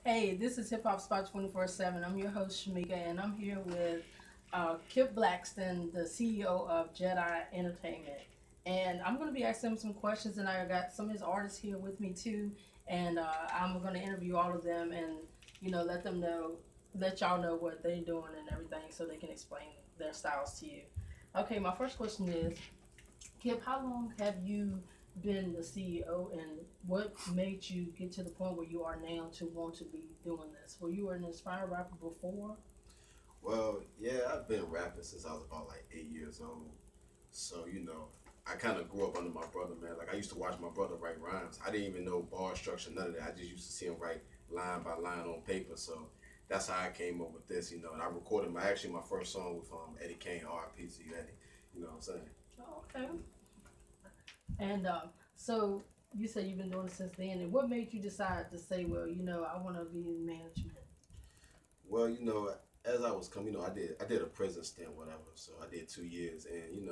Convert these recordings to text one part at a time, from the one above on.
Hey, this is Hip Hop Spot 24/7. I'm your host, Shameka, and I'm here with Kip Blackston, the CEO of J.E.D.I Entertainment. And I'm going to be asking him some questions, and I got some of his artists here with me too. And I'm going to interview all of them and, let them know, let y'all know what they're doing and everything so they can explain their styles to you. Okay, my first question is, Kip, how long have you been the CEO, and what made you get to the point where you are now to want to be doing this? Were you an inspired rapper before? Well, yeah, I've been rapping since I was about like 8 years old. So, I kind of grew up under my brother, man. Like, I used to watch my brother write rhymes. I didn't even know bar structure, none of that. I just used to see him write line by line on paper. So that's how I came up with this, And I recorded my first song with Eddie Kane, R.I.P. to you, Eddie. You know what I'm saying? Oh, okay. And so you said you've been doing it since then. And what made you decide to say, well, I want to be in management? Well, as I was coming, I did a prison stint, whatever. So I did 2 years, and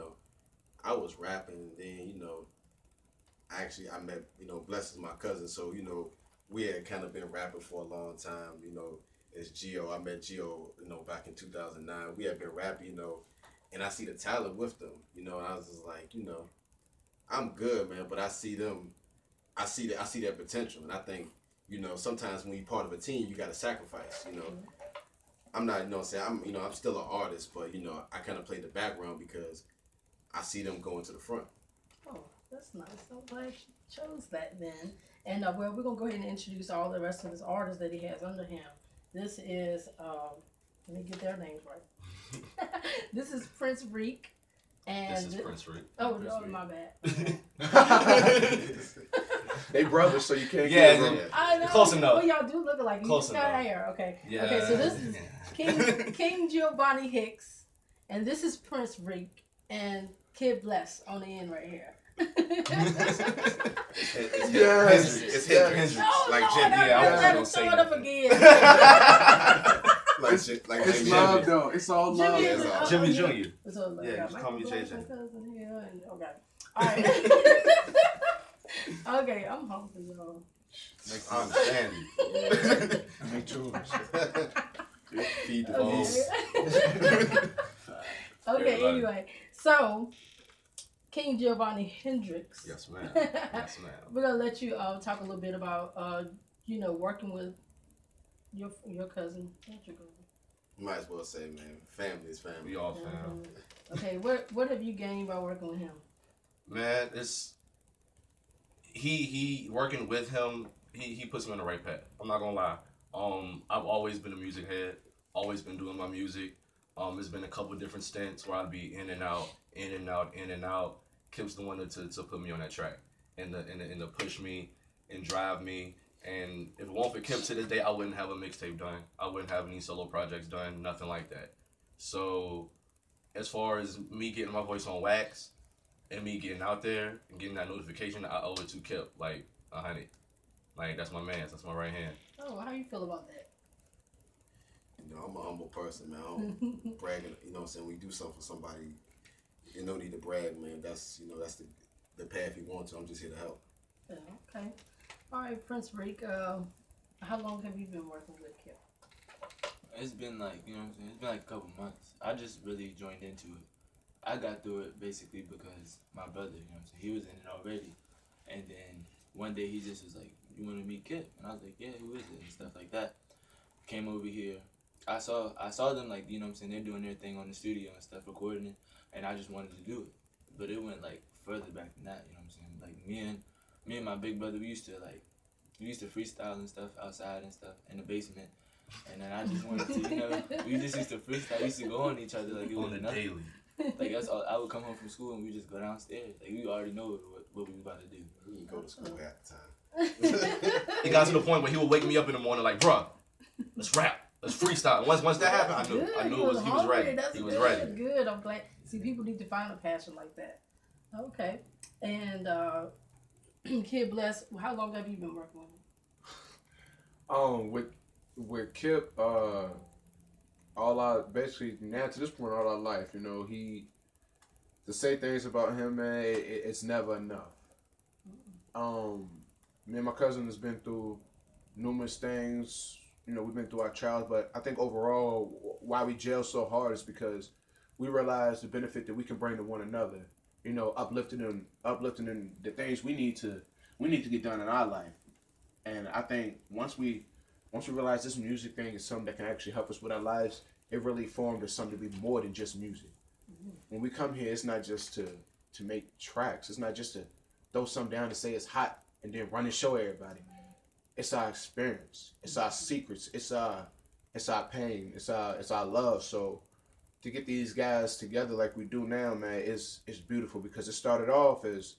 I was rapping, and then actually I met Bless is my cousin, so we had kind of been rapping for a long time. As Gio, I met Gio, back in 2009. We had been rapping, and I see the talent with them, and I was just like, I'm good, man, but I see them, I see their potential, and I think, sometimes when you're part of a team, you got to sacrifice. I'm not, I'm still an artist, but I kind of play the background because I see them going to the front. Oh, that's nice. I'm glad you chose that then. And well, we're gonna go ahead and introduce all the rest of his artists that he has under him. This is, let me get their names right. This is Prince Reek. And this is Prince Reek. Oh, Prince Reek. my bad. They brothers, so you can't get them. I know. Close enough. Well, y'all do look alike. You Close just got enough. hair. Okay. Yeah. Okay, so this is King Giovanni Hicks, and this is Prince Reek, and Kid Bless on the end right here. It's Yes. Hendricks. No, Like no, Jim. no, Yeah, I no, was no, gonna say throw it up that. again. Like It's love, though. It's all love. Jimmy, is all- Jimmy yeah. Jr. So, like, Yeah, got just call me Michael JJ. Black's cousin here, and okay. All right. Okay, I'm hungry, y'all. I understand you. Make yours. Feed the Okay. beast. Okay, Everybody. anyway, so King Giovanni Hendricks. Yes, ma'am. Yes, ma'am. We're gonna let you talk a little bit about working with your cousin. Not your cousin. Might as well say, man, family is family. We all fam. Okay, what have you gained by working with him? Man, it's he working with him. He puts me on the right path. I'm not gonna lie. I've always been a music head. Always been doing my music. It's been a couple different stints where I'd be in and out, in and out, in and out. Kip's the one to put me on that track and to push me and drive me. And if it weren't for Kip to this day, I wouldn't have a mixtape done. I wouldn't have any solo projects done. Nothing like that. So as far as me getting my voice on wax and me getting out there and getting that notification, I owe it to Kip like 100. Like, that's my man. That's my right hand. Oh, how you feel about that? I'm a humble person, man. I don't brag. When you do something for somebody, you no need to brag, man. That's that's the path you want to. I'm just here to help. Yeah, okay. All right, Prince Reek. How long have you been working with Kip? It's been like, it's been like a couple months. I just really joined into it. I got through it basically because my brother, he was in it already. And then one day he just was like, you want to meet Kip? And I was like, yeah, who is it? And stuff like that. Came over here. I saw them like, they're doing their thing on the studio and stuff, recording it. And I just wanted to do it. But it went like further back than that, Like me and my big brother, we used to freestyle and stuff outside and stuff in the basement. And then I just wanted to, we just used to freestyle. We used to go on each other like it was On the nothing. daily. Like that's all. I would come home from school and we just go downstairs. Like we already know what we was about to do. We didn't go to school half the time. It got to the point where he would wake me up in the morning like, bruh, let's rap. Let's freestyle. Once that happened, I knew he was hungry. ready. That's He was good. ready. Good. I'm glad. See, people need to find a passion like that. Okay. And Kid Bless, how long have you been working with him? With Kip, all our basically now to this point all our life, he to say things about him, man, it's never enough. Me and my cousin has been through numerous things you know, we've been through our trials, but I think overall, why we gel so hard is because we realize the benefit that we can bring to one another. You know, uplifting them the things we need to get done in our life. And I think once we realize this music thing is something that can actually help us with our lives, it really formed as something to be more than just music. When we come here, it's not just to make tracks. It's not just to throw something down and say it's hot and then run and show everybody. It's our experience. It's our secrets. It's our pain. It's our love. So to get these guys together like we do now, man, is beautiful because it started off as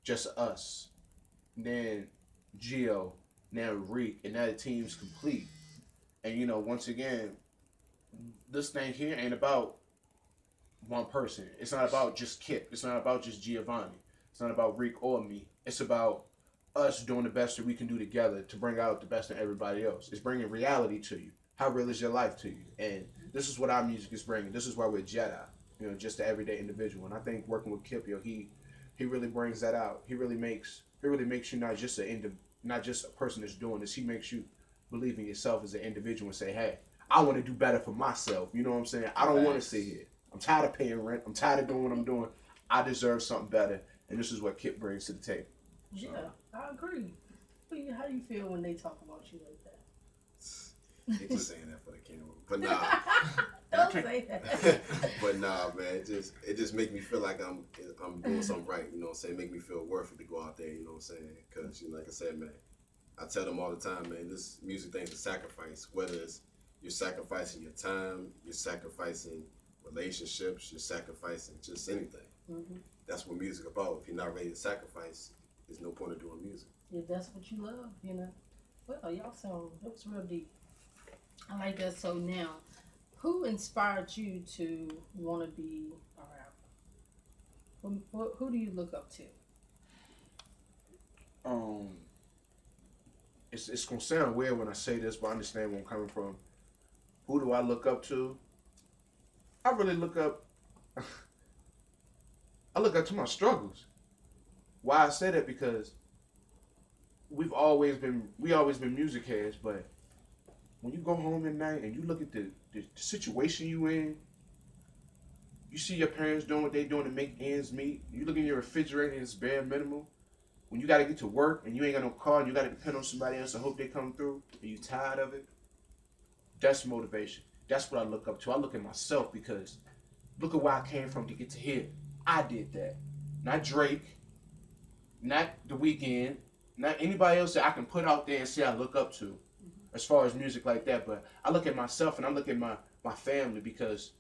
just us. Then Gio, now Reek, and now the team's complete. And you know, once again, this thing here ain't about one person. It's not about just Kip. It's not about just Giovanni. It's not about Reek or me. It's about us doing the best that we can do together to bring out the best in everybody else. It's bringing reality to you. How real is your life to you? And this is what our music is bringing. This is why we're J.E.D.I. You know, just the everyday individual. And I think working with Kip, yo, he really brings that out. He really makes you not just a person that's doing this. He makes you believe in yourself as an individual and say, hey, I want to do better for myself. You know what I'm saying? I don't want to sit here. I'm tired of paying rent. I'm tired of doing what I'm doing. I deserve something better. And this is what Kip brings to the table. So. Yeah, I agree. How do you feel when they talk about you like that? They just saying that for the camera, but nah. Don't say that. But nah, man, it just make me feel like I'm doing something right. You know what I'm saying? Make me feel worth it to go out there. You know what I'm saying? Because you know, like I said, man, I tell them all the time, man, this music thing's a sacrifice. Whether it's you're sacrificing your time, you're sacrificing relationships, you're sacrificing just anything. Mm-hmm. That's what music about. If you're not ready to sacrifice, there's no point of doing music. Yeah, that's what you love, you know. Well, y'all sound, that was real deep. I like that. So now, who inspired you to want to be a rapper? Who do you look up to? It's gonna sound weird when I say this, but I understand where I'm coming from. Who do I look up to? I really look up. I look up to my struggles. Why I say that because we always been music heads, but when you go home at night and you look at the situation you in, you see your parents doing what they doing to make ends meet. You look in your refrigerator and it's bare minimum. When you got to get to work and you ain't got no car and you got to depend on somebody else and hope they come through and you tired of it, that's motivation. That's what I look up to. I look at myself because look at where I came from to get to here. I did that. Not Drake, not The Weeknd, not anybody else that I can put out there and say I look up to as far as music like that. But I look at myself and I look at my family because